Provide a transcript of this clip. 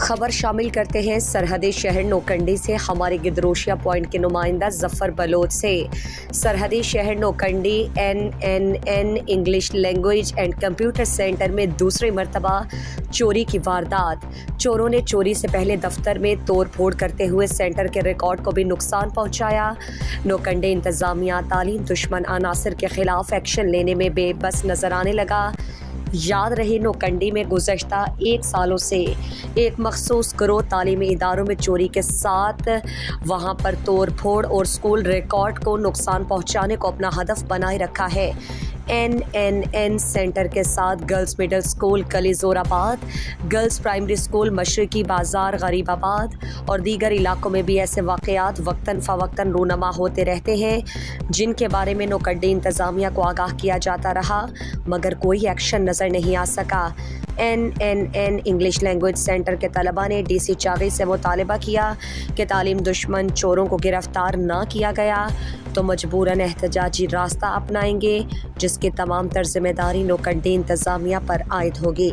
خبر شامل کرتے ہیں سرحدی شہر نوکنڈی سے ہمارے گدروشیا پوائنٹ کے نمائندہ ظفر بلوچ سے۔ سرحدی شہر Nokkundi NNN English language and computer centre میں دوسری مرتبہ چوری کی واردات۔ چوروں نے چوری سے پہلے دفتر میں توڑ پھوڑ کرتے ہوئے سینٹر کے ریکارڈ کو بھی نقصان پہنچایا۔ نوکنڈی انتظامیہ تعلیم دشمن عناصر کے خلاف ایکشن لینے میں بے بس نظر آنے لگا۔ یاد رہے نوکنڈی میں گزشتہ 1 سالوں سے ایک مخصوص گروہ تعلیمی اداروں میں چوری کے ساتھ وہاں پر توڑ پھوڑ اور اسکول ریکارڈ کو نقصان پہنچانے کو اپنا ہدف بنائے رکھا ہے۔ NNN سینٹر کے ساتھ گرلز مڈل اسکول کلی زور آباد، گرلز پرائمری اسکول مشرقی بازار غریب آباد اور دیگر علاقوں میں بھی ایسے واقعات وقتاً فوقتاً رونما ہوتے رہتے ہیں جن کے بارے میں نوکنڈی انتظامیہ کو آگاہ کیا جاتا رہا مگر کوئی ایکشن نظر نہیں آ سکا۔ NNN انگلش لینگویج سینٹر کے طلباء نے DC چاغی سے مطالبہ کیا کہ تعلیم دشمن چوروں کو گرفتار نہ کیا گیا تو مجبوراً احتجاجی راستہ اپنائیں گے، جس کی تمام تر ذمہ داری نوکنڈی انتظامیہ پر عائد ہوگی۔